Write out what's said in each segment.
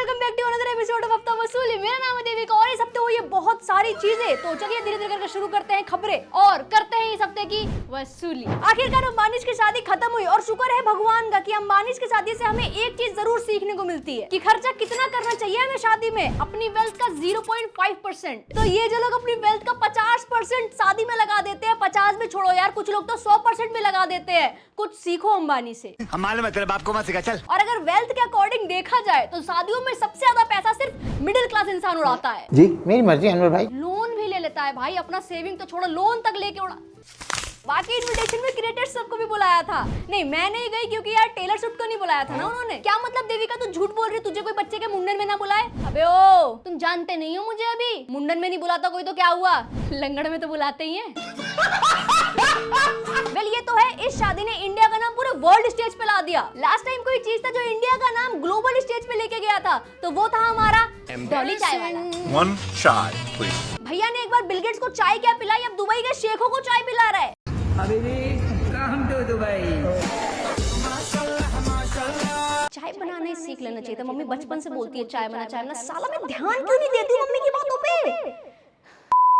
Welcome back to another episode of हफ्ता वसूली। मेरा नाम है देविका और इस हफ्ते हुई है बहुत सारी चीजें, तो चलिए धीरे धीरे करके शुरू करते हैं खबरें और करते हैं इस हफ्ते की वसूली। आखिरकार अंबानीज की शादी खत्म हुई और शुक्र है भगवान का कि अंबानीज की शादी से हमें एक चीज जरूर सीखने को मिलती है कि खर्चा कितना करना चाहिए हमें शादी में, अपनी वेल्थ का 0.5%। तो ये जो लोग अपनी वेल्थ का 50% शादी में लगा देते हैं, 50 भी छोड़ो यार, कुछ लोग तो 100% भी लगा देते हैं। कुछ सीखो अंबानी से। हमारे मतलब बाप को मत सिखा चल। और अगर वेल्थ के अकॉर्डिंग देखा जाए तो शादियों में सबसे ज्यादा पैसा सिर्फ मिडिल क्लास इंसान उड़ाता है। जी मेरी मर्जी अनवर भाई। लोन भी ले लेता है भाई, अपना सेविंग तो छोड़ो, लोन तक लेके उड़ा। बाकी इनविटेशन में क्रिएटर्स सबको भी बुलाया था। नहीं मैं नहीं गई क्योंकि यार टेलर स्विफ्ट को नहीं बुलाया था ना उन्होंने। क्या मतलब देविका तू झूठ बोल रही, तुझे कोई बच्चे के मुंडन में ना बुलाए? अबे ओ तुम जानते नहीं हो मुझे, अभी मुंडन में नहीं बुलाता कोई तो क्या हुआ, लंगड़ में तो बुलाते ही हैं। वेल ये तो है, इस शादी ने इंडिया का नाम पूरे वर्ल्ड स्टेज पे ला दिया। लास्ट टाइम कोई चीज था जो इंडिया का नाम ग्लोबल स्टेज पे लेके गया था, तो वो था हमारा डॉली चाय वाला। One shot, please. भैया ने एक बार बिल गेट्स को चाय क्या पिलाई, अब दुबई के शेखों को चाय पिला रहा है। चाय बनाना ही सीख लेना चाहिए था। मम्मी बचपन से बोलती है चाय बना। साला मैं ध्यान क्यों नहीं देती मम्मी की बातों पे।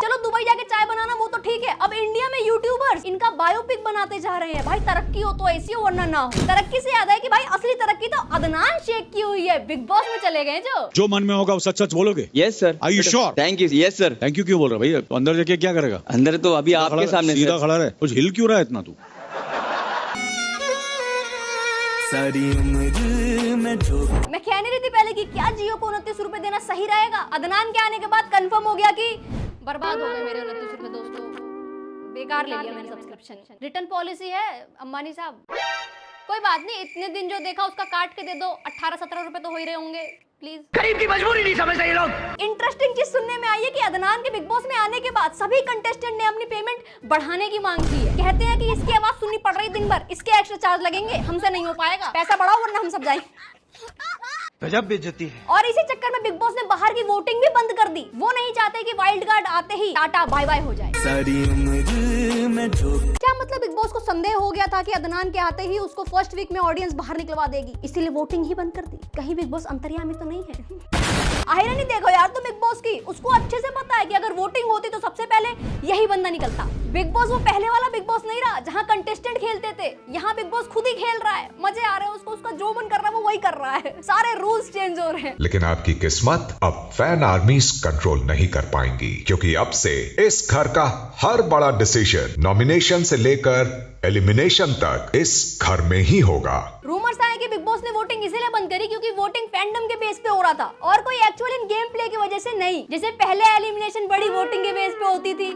चलो दुबई जाके चाय बनाना वो तो ठीक है, अब इंडिया में यूट्यूबर्स इनका बायोपिक बनाते जा रहे हैं। भाई तरक्की हो तो ऐसी हो वरना ना हो। तरक्की से याद है कि भाई असली तरक्की तो अदनान शेख की हुई है, बिग बॉस में चले गए जो मन में होगा वो सच सच बोलोगे? Yes sir. Are you sure? Thank you. Yes sir. Thank you क्यों बोल रहा भैया? तो अंदर जाके क्या करेगा? अंदर तो अभी आपके सामने सीधा खड़ा रहे, कुछ हिल क्यों रहा है इतना तू? मैं कह नहीं रही थी पहले कि क्या जियो को 29 रुपए देना सही रहेगा। अदनान के आने के बाद कंफर्म हो गया कि बर्बाद हो गए मेरे 29 रुपए दोस्तों, बेकार ले लिया मैंने सब्सक्रिप्शन। रिटर्न पॉलिसी है अंबानी साहब, कोई बात नहीं, इतने दिन जो देखा उसका काट के दे दो। 18-17 रुपए तो हो ही रहे होंगे प्लीज। गरीब की मजबूरी नहीं समझते ये लोग। इंटरेस्टिंग चीज सुनने में आई है कि अदनान के बिग बॉस में आने के बाद सभी कंटेस्टेंट ने अपनी पेमेंट बढ़ाने की मांग की है। कहते हैं कि इसकी आवाज सुननी पड़ रही दिन भर, इसके एक्स्ट्रा चार्ज लगेंगे, हमसे नहीं हो पाएगा, पैसा बढ़ाओ वरना हम सब जाएंगे। गजब बेइज्जती है। और इसी चक्कर में बिग बॉस ने बाहर की वोटिंग भी बंद कर दी। वो नहीं चाहते कि वाइल्ड कार्ड आते ही टाटा बाय बाय हो जाए। क्या मतलब बिग बॉस को संदेह हो गया था कि अदनान के आते ही उसको फर्स्ट वीक में ऑडियंस बाहर निकलवा देगी, इसीलिए वोटिंग ही बंद कर दी। कहीं बिग बॉस अंतर्यामी तो नहीं है? आयरनी देखो यार तो बिग बॉस की, उसको अच्छे से पता है कि अगर वोटिंग होती तो सबसे पहले यही बंदा निकलता। बिग बॉस वो पहले वाला बिग बॉस नहीं रहा जहाँ कंटेस्टेंट खेलते थे, यहाँ बिग बॉस खुद ही खेल रहा है, मजे आ रहे हैं उसको, उसका जो मन कर रहा है वो वही कर रहा है, सारे रूल्स चेंज हो रहे हैं। लेकिन आपकी किस्मत अब फैन आर्मीज कंट्रोल नहीं कर पाएंगी, क्योंकि अब से इस घर का हर बड़ा डिसीजन नॉमिनेशन से लेकर एलिमिनेशन तक इस घर में ही होगा। रूमर्स आए कि बिग बॉस ने वोटिंग इसीलिए बंद करी क्योंकि वोटिंग फैंडम के बेस पे हो रहा था और कोई एक्चुअल इन गेम प्ले की वजह से नहीं, जैसे पहले एलिमिनेशन बड़ी वोटिंग के बेस पे होती थी।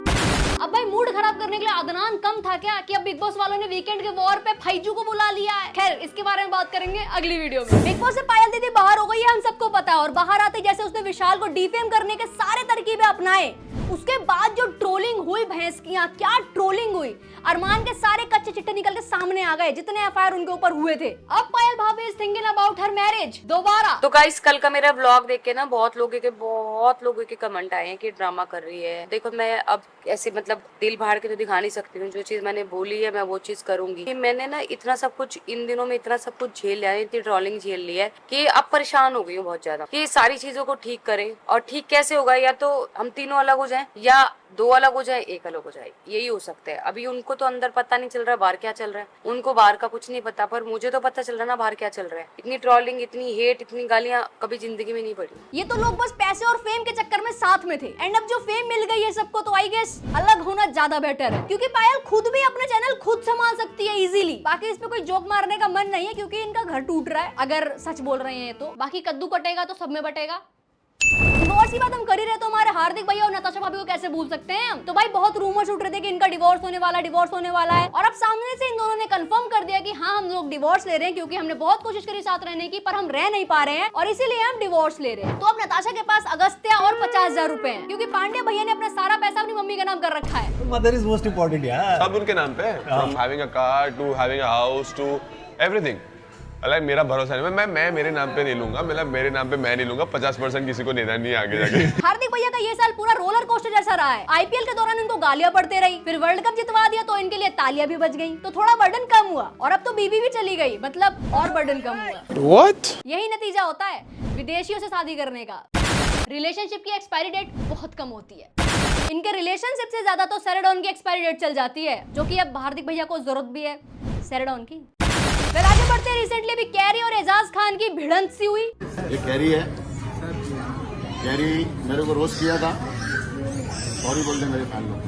अब भाई मूड खराब करने के लिए अदनान कम था क्या कि अब बिग बॉस वालों ने वीकेंड के वॉर पे फैजू को बुला लिया है। खैर इसके बारे में बात करेंगे अगली वीडियो में। बिग बॉस से पायल दीदी बाहर हो गई है, हम सबको पता है, और बाहर आते जैसे उसने विशाल को डिफेम करने के सारे तरकीबें अपनाए, उसके बाद जो ट्रोलिंग हुई भैंस की, यहाँ क्या ट्रोलिंग हुई। अरमान के सारे कच्चे चिट्टे निकल के सामने आ गए जितने एफआईआर उनके ऊपर हुए थे। अब पायल भाभी is thinking about her marriage दोबारा। तो गाइस कल का मेरा व्लॉग देख के ना बहुत लोगों के कमेंट आए हैं कि ड्रामा कर रही है। देखो मैं अब ऐसे मतलब दिल फाड़ के तो दिखा नहीं सकती हूँ, जो चीज मैंने बोली है मैं वो चीज करूंगी। मैंने ना इतना सब कुछ इन दिनों में इतना सब कुछ झेल लिया है, इतनी ट्रोलिंग झेल ली है कि अब परेशान हो गई हूँ बहुत ज्यादा कि सारी चीजों को ठीक करें। और ठीक कैसे होगा, या तो हम तीनों अलग हो जाएं या दो अलग हो जाए, एक अलग हो जाए, यही हो सकता है। अभी उनको तो अंदर पता नहीं चल रहा है बाहर क्या चल रहा है, उनको बाहर का कुछ नहीं पता, पर मुझे तो पता चल रहा है ना बाहर क्या चल रहा है। इतनी ट्रोलिंग, इतनी हेट, इतनी गालियां कभी जिंदगी में नहीं पड़ी। ये तो लोग बस पैसे और फेम के चक्कर में साथ में थे, एंड अब जो फेम मिल गई है सबको तो आई गेस अलग होना ज्यादा बेटर है, क्योंकि पायल खुद भी अपने चैनल खुद संभाल सकती है इजीली। बाकी इस पे कोई जोक मारने का मन नहीं है क्योंकि इनका घर टूट रहा है, अगर सच बोल रहे हैं तो। बाकी कद्दू कटेगा तो सब में बटेगा। डिवोर्स की बात हम कर ही रहे तो हमारे हार्दिक भैया और नताशा भाभी को कैसे भूल सकते हैं हम। तो भाई बहुत रूमर्स उठ रहे थे कि इनका डिवोर्स होने वाला है, और अब सामने से इन दोनों ने कंफर्म कर दिया कि हाँ हम लोग डिवोर्स ले रहे हैं, क्योंकि हमने बहुत कोशिश करी साथ रहने की पर हम रह नहीं पा रहे हैं और इसीलिए हम डिवोर्स ले रहे हैं। तो अब नताशा के पास अगस्त्या और 50,000 रुपए हैं, क्योंकि पांडे भैया ने अपना सारा पैसा अपनी मम्मी के नाम कर रखा है। मदर इज मोस्ट इम्पोर्टेंट यार, सब उनके नाम पे, from having a car to having a house to everything. Allah मेरा भरोसा नहीं, मैं मेरे नाम पे नहीं लूंगा, मतलब मेरे नाम पे मैं नहीं लूंगा, 50% किसी को देना नहीं है आगे जाके। हार्दिक भैया का ये साल पूरा रोलर कोस्टर जैसा रहा है। आईपीएल के दौरान इनको गालियां पड़ते रही, फिर वर्ल्ड कप जितवा दिया तो इनके लिए तालियां भी बज गई, तो थोड़ा बर्डन कम हुआ, और अब तो बीबी भी चली गई, मतलब और बर्डन कम हुआ। What? यही नतीजा होता है विदेशियों से शादी करने का। रिलेशनशिप की एक्सपायरी डेट बहुत कम होती है। इनके रिलेशनशिप से ज्यादा तो सेरेडॉन की एक्सपायरी डेट चल जाती है, जो कि अब हार्दिक भैया को जरूरत भी है सेरेडॉन की। फिर आगे बढ़ते हैं, रिसेंटली अभी कैरी और एजाज खान की भिड़ंत सी हुई। ये कैरी है, कैरी मेरे को रोस्ट किया था, सॉरी बोल दे मेरे फैन लोग।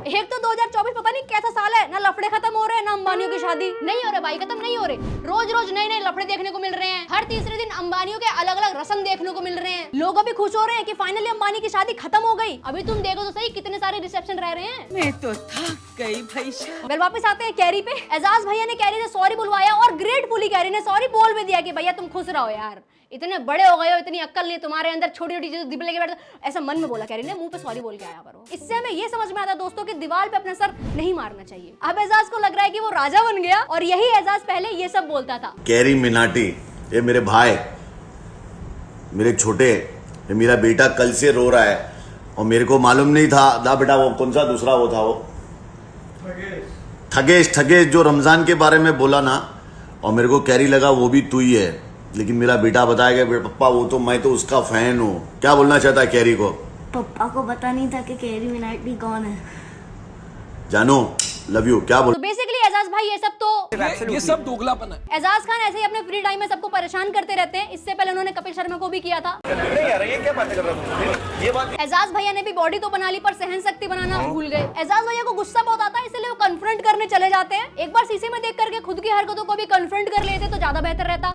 एक तो 2024 पता नहीं कैसा साल है, ना लफड़े खत्म हो रहे हैं ना अंबानियों की शादी नहीं हो रहे भाई, खत्म नहीं हो रहे। रोज रोज नए नए लफड़े देखने को मिल रहे हैं, हर तीसरे दिन अंबानियों के अलग अलग रस्म देखने को मिल रहे हैं। लोग अभी खुश हो रहे हैं कि फाइनली अंबानी की शादी खत्म हो गई। अभी तुम देखो तो सही कितने सारे रिसेप्शन रह रहे हैं। मैं तो थक गई भाई। वेल वापस आते हैं कैरी पे। एजाज भैया ने कैरी से सॉरी बुलवाया और ग्रेटफुली कैरी ने सॉरी बोल भी दिया कि भैया तुम खुश रहो यार, इतने बड़े हो गए हो, इतनी अक्ल नहीं तुम्हारे अंदर, छोटी छोटी चीजें दिल लेके बैठे, ऐसा मन में बोला कैरी ने, मुंह पे सॉरी बोल के आया करो। इससे हमें ये समझ में आता दोस्तों कि दीवार पे अपना सर नहीं मारना चाहिए। अब एजाज को लग रहा है कि वो राजा बन गया, और यही एजाज पहले ये सब बोलता था। कैरी मिनाटी, ये मेरे भाई, मेरे छोटे, ये मेरा बेटा कल से रो रहा है और मेरे को मालूम नहीं था। दा बेटा वो कौन सा दूसरा वो था, वो ठगेश जो रमजान के बारे में बोला ना, और मेरे को कैरी लगा वो भी तू ही है, लेकिन मेरा बेटा बताया कि पप्पा वो तो मैं तो उसका फैन हूँ। क्या बोलना चाहता है कैरी को? पप्पा को पता नहीं था कि कैरी मिनाटी कौन है। जानो लव यू। क्या बोल? तो बेसिकली एजाज भाई ये सब दोगलापन है। एजाज खान ऐसे ही अपने फ्री टाइम में सबको परेशान करते रहते हैं। इससे पहले उन्होंने कपिल शर्मा को भी किया था। एजाज भैया ने भी बॉडी तो बना ली पर सहन शक्ति बनाना भूल गए। एजाज भैया को गुस्सा बहुत आता है, इसलिए वो कन्फ्रंट करने चले जाते हैं। एक बार शीशे में देख करके खुद की हरकतों को भी कन्फ्रंट कर लेते तो ज्यादा बेहतर रहता।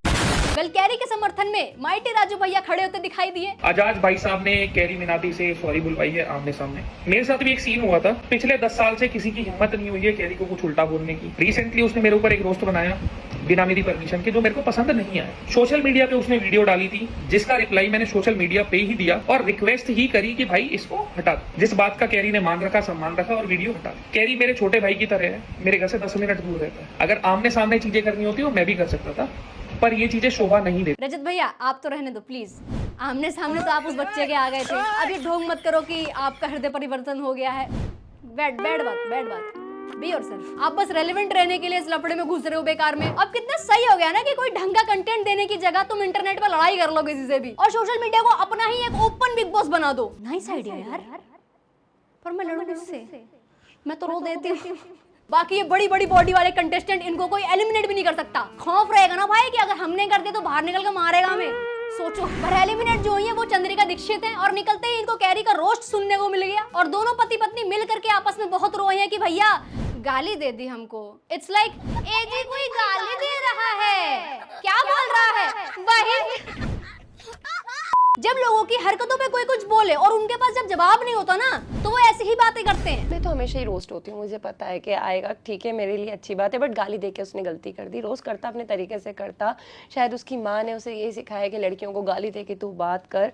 वेल कैरी के समर्थन में माइटी राजू भैया खड़े होते दिखाई दिए। आजाद भाई साहब ने कैरी मिनाटी से सॉरी बुलवाई है आमने सामने। मेरे साथ भी एक सीन हुआ था, पिछले 10 साल से किसी की हिम्मत नहीं हुई है कैरी को कुछ उल्टा बोलने की। रिसेंटली उसने मेरे ऊपर एक रोस्ट बनाया बिना मेरी परमिशन के, जो मेरे को पसंद नहीं आया। सोशल मीडिया पे उसने वीडियो डाली थी, जिसका रिप्लाई मैंने सोशल मीडिया पे ही दिया और रिक्वेस्ट ही करी कि भाई इसको हटा दो। जिस बात का कैरी ने मान रखा, सम्मान रखा और वीडियो हटा। कैरी मेरे छोटे भाई की तरह है, मेरे घर से 10 मिनट दूर रहता है। अगर आमने सामने चीजें करनी होती वो मैं भी कर सकता था, पर ये चीजें शोभा नहीं देती। रजत भैया आप तो रहने दो प्लीज, आमने सामने तो आप उस बच्चे के आ गए थे। अब ये ढोंग मत करो कि आपका हृदय परिवर्तन हो गया है। बैड बात। Be yourself. आप बस रेलेवेंट रहने के लिए इस लफड़े में घुस रहे हो बेकार में। अब कितना सही हो गया ना कि कोई ढंग का कंटेंट देने की जगह तुम इंटरनेट पर लड़ाई कर लो किसी से भी, और सोशल मीडिया को अपना ही एक ओपन बिग बॉस बना दो। नाइस आइडिया यार, पर मैं लड़ूं किससे? मैं तो रो देती हूँ। बाकी ये बड़ी बड़ी बॉडी वाले कंटेस्टेंट, इनको कोई एलिमिनेट भी नहीं कर सकता। खौफ रहेगा ना भाई कि अगर हमने कर दिया तो बाहर निकल कर मारेगा हमें। सोचो, पर एलिमिनेट जो हुई है वो चंद्रिका दीक्षित है, और निकलते ही इनको कैरी का रोस्ट सुनने को मिल गया, और दोनों पति पत्नी मिल करके आपस में बहुत रोए हैं कि भैया गाली दे दी हमको। इट्स लाइक एजी कोई गाली दे रहा है, क्या बोल रहा है वही। जब लोगों की हरकतों पे कोई कुछ बोले और उनके पास जब जवाब नहीं होता ना, तो वो ऐसी ही बातें करते हैं। मैं तो हमेशा ही रोस्ट होती हूँ, मुझे पता है कि आएगा, ठीक है, मेरे लिए अच्छी बात है, बट गाली देके उसने गलती कर दी। रोस्ट करता अपने तरीके से करता, शायद उसकी माँ ने उसे ये सिखाया कि लड़कियों को गाली दे के तू बात कर,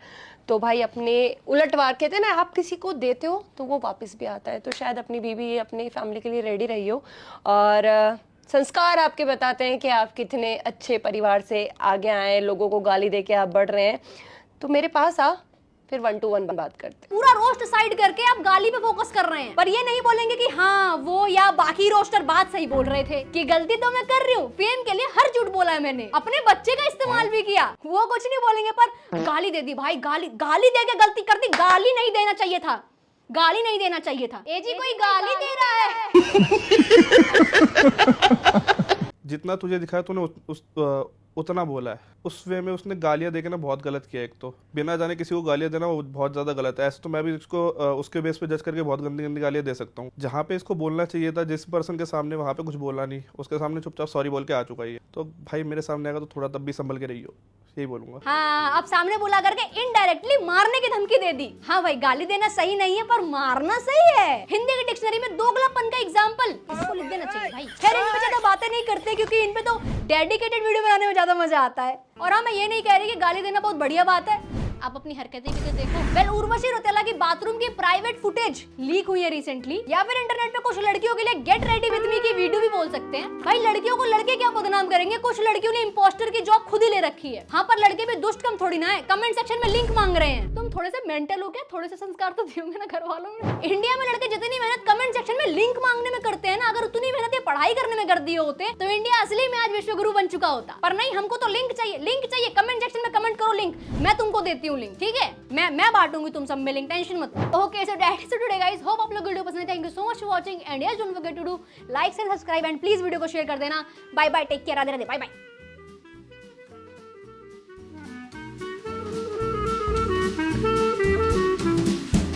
तो भाई अपने उलटवार कहते हैं ना, आप किसी को देते हो तो वो वापस भी आता है। तो शायद अपनी बीवी अपनी फैमिली के लिए रेडी रही हो, और संस्कार आपके बताते हैं कि आप कितने अच्छे परिवार से आगे आए। लोगों को गाली दे के आप बढ़ रहे हैं, तो मेरे पास आ, फिर 1 to 1 बात करते। पूरा रोस्ट साइड करके आप गाली पे फोकस कर रहे हैं, पर ये नहीं बोलेंगे कि हाँ वो या बाकी रोस्टर बात सही बोल रहे थे, कि गलती तो मैं कर रही हूँ, फेम के लिए हर झूठ बोला है मैंने, अपने बच्चे का इस्तेमाल भी किया, वो कुछ नहीं बोलेंगे, पर गाली दे दी भाई, गाली दे के गलती कर दी। गाली नहीं देना चाहिए था, गाली नहीं देना चाहिए था। एजी कोई गाली दे रहा है। जितना तुझे दिखाया तूने उतना बोला है, उस वे में उसने गालियां देके ना बहुत गलत किया। एक तो बिना जाने किसी को गालियां देना वो बहुत ज्यादा गलत है। ऐसे तो मैं भी इसको उसके बेस पे जज करके बहुत गंदी गंदी गालियां दे सकता हूँ। जहाँ पे इसको बोलना चाहिए था जिस पर्सन के सामने, वहाँ पे कुछ बोला नहीं, उसके सामने चुपचाप सॉरी बोल के आ चुका है। तो भाई मेरे सामने आएगा तो थोड़ा तब भी संभल के रही हो, यही बोलूंगा। हाँ, अब सामने बुला करके इनडायरेक्टली मारने की धमकी दे दी। हाँ भाई, गाली देना सही नहीं है पर मारना सही है। हिंदी की डिक्शनरी में दोगलापन का एग्जाम्पल इसको लिख देना चाहिए भाई। खैर इन पे ज्यादा बातें नहीं करते क्योंकि इन पे तो डेडिकेटेड वीडियो बनाने में ज्यादा मजा आता है। और हाँ, मैं ये नहीं कह रही कि गाली देना बहुत बढ़िया बात है, आप अपनी हरकतें भी तो देखो। वेल उर्वशी रौतेला की बाथरूम की प्राइवेट फुटेज लीक हुई है रिसेंटली, या फिर इंटरनेट पे कुछ लड़कियों के लिए गेट रेडी विद मी की वीडियो भी बोल सकते हैं। भाई लड़कियों को लड़के क्या बदनाम करेंगे, कुछ लड़कियों ने इंपोस्टर की जॉब खुद ही ले रखी है। हाँ पर लड़के भी दुष्ट कम थोड़ी ना है, कमेंट सेक्शन में लिंक मांग रहे हैं। तुम थोड़े से मेंटल हो क्या, थोड़े से संस्कार तो दियोगे ना घर वालों ने। इंडिया में लड़के जितनी मेहनत कमेंट सेक्शन में लिंक मांगने में करते हैं ना, अगर उतनी मेहनत ये पढ़ाई करने में कर दिए होते तो इंडिया असली में आज विश्वगुरु बन चुका होता। पर नहीं, हमको तो लिंक चाहिए, कमेंट सेक्शन में कमेंट करो लिंक, मैं तुमको देती हूँ लिंक, ठीक है? मैं बांटूंगी तुम सब में लिंक, टेंशन मत लो। Okay so that's it today guys, hope आप लोग वीडियो पसंद है। Thank you so much for watching and yes don't forget to do like and subscribe and please video को शेयर कर देना। Bye bye, take care, Radhe Radhe, bye bye.